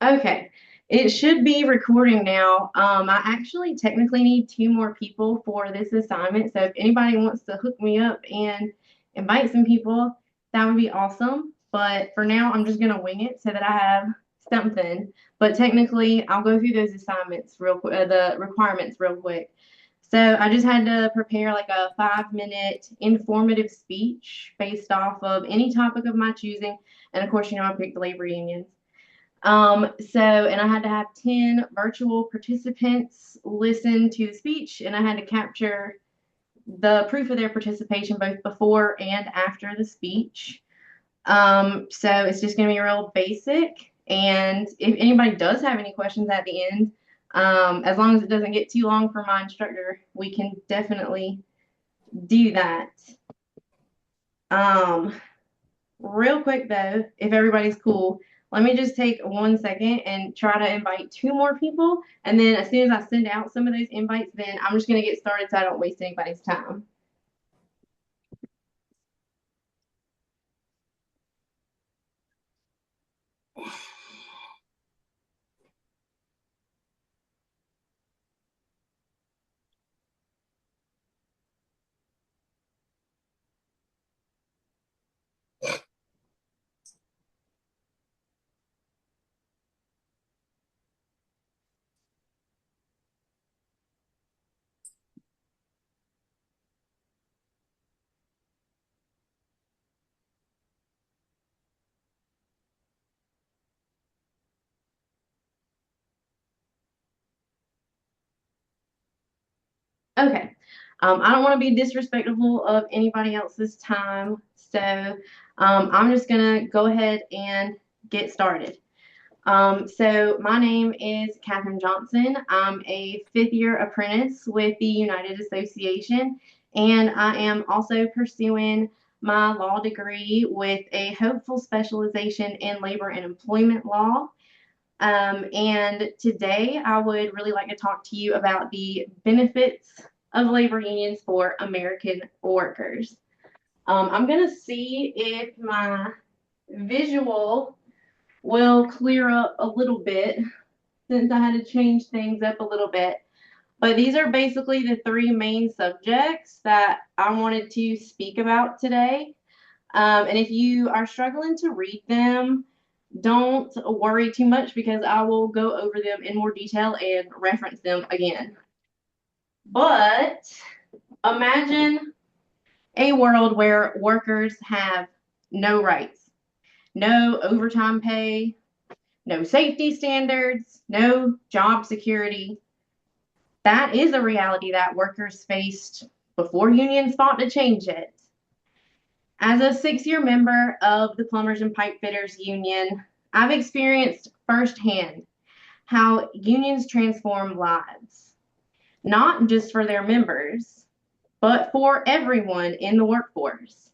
Okay, it should be recording now. I actually technically need two more people for this assignment, so if anybody wants to hook me up and invite some people, that would be awesome. But for now, I'm just gonna wing it so that I have something. But technically, I'll go through those assignments real quick, the requirements real quick. So I just had to prepare like a 5-minute informative speech based off of any topic of my choosing, and of course, I picked labor unions. And I had to have 10 virtual participants listen to the speech, and I had to capture the proof of their participation both before and after the speech. So it's just going to be real basic. And if anybody does have any questions at the end, as long as it doesn't get too long for my instructor, we can definitely do that. Um, Real quick though, if everybody's cool, let me just take 1 second and try to invite two more people. And then as soon as I send out some of those invites, then I'm just going to get started so I don't waste anybody's time. Okay. I don't want to be disrespectful of anybody else's time. So I'm just going to go ahead and get started. So my name is Katherine Johnson. I'm a fifth year apprentice with the United Association, and I am also pursuing my law degree with a hopeful specialization in labor and employment law. And today I would really like to talk to you about the benefits of labor unions for American workers. I'm going to see if my visual will clear up a little bit since I had to change things up a little bit. But these are basically the three main subjects that I wanted to speak about today. And if you are struggling to read them, don't worry too much because I will go over them in more detail and reference them again. But imagine a world where workers have no rights, no overtime pay, no safety standards, no job security. That is a reality that workers faced before unions fought to change it. As a 6-year member of the Plumbers and Pipe Fitters Union, I've experienced firsthand how unions transform lives, not just for their members, but for everyone in the workforce.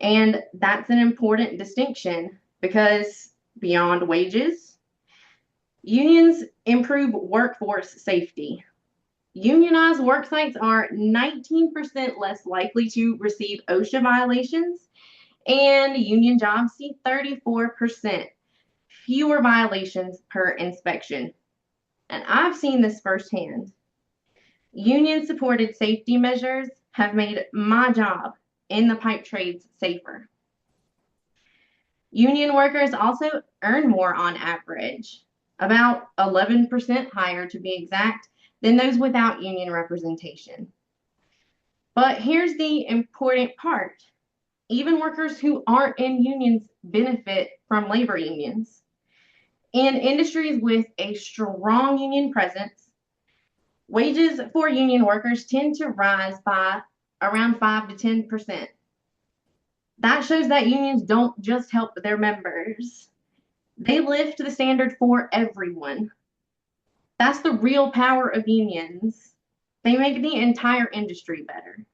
And that's an important distinction because beyond wages, unions improve workforce safety. Unionized work sites are 19% less likely to receive OSHA violations, and union jobs see 34% fewer violations per inspection. And I've seen this firsthand. Union supported safety measures have made my job in the pipe trades safer. Union workers also earn more on average, about 11% higher to be exact, than those without union representation. But here's the important part. Even workers who aren't in unions benefit from labor unions. In industries with a strong union presence, wages for union workers tend to rise by around 5 to 10%. That shows that unions don't just help their members, they lift the standard for everyone. That's the real power of unions. They make the entire industry better.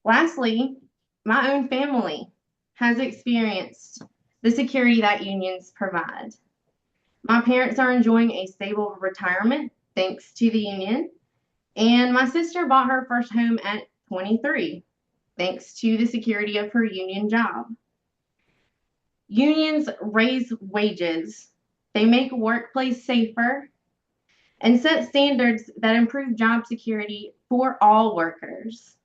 Lastly, my own family has experienced the security that unions provide. My parents are enjoying a stable retirement thanks to the union, and my sister bought her first home at 23 thanks to the security of her union job. Unions raise wages, they make workplace safer, and set standards that improve job security for all workers.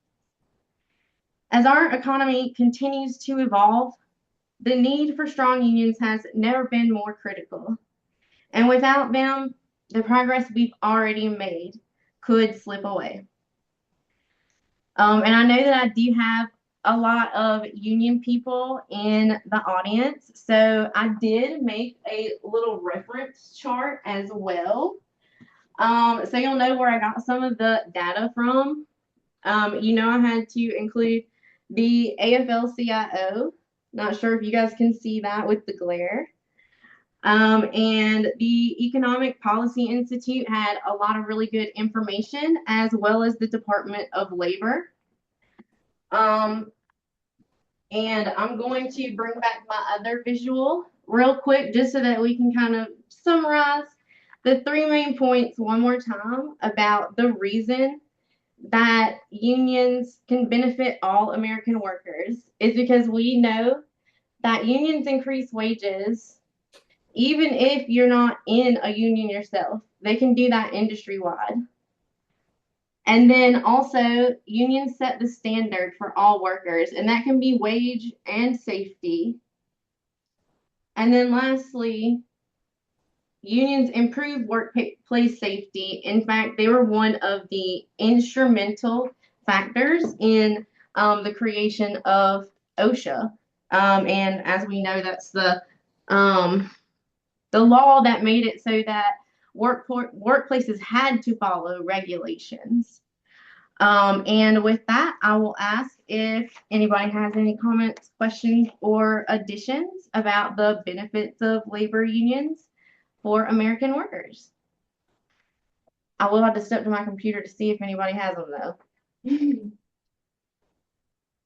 As our economy continues to evolve, the need for strong unions has never been more critical. And without them, the progress we've already made could slip away. And I know that I do have a lot of union people in the audience, so I did make a little reference chart as well. So you'll know where I got some of the data from. I had to include the AFL-CIO. Not sure if you guys can see that with the glare. And the Economic Policy Institute had a lot of really good information, as well as the Department of Labor. And I'm going to bring back my other visual real quick, just so that we can kind of summarize the three main points one more time about the reason that unions can benefit all American workers is because we know that unions increase wages even if you're not in a union yourself. They can do that industry wide. And then also, unions set the standard for all workers, and that can be wage and safety. And then lastly, unions improve workplace safety. In fact, they were one of the instrumental factors in the creation of OSHA. And as we know, that's the law that made it so that workplaces had to follow regulations. And with that, I will ask if anybody has any comments, questions, or additions about the benefits of labor unions for American workers. I will have to step to my computer to see if anybody has them, though.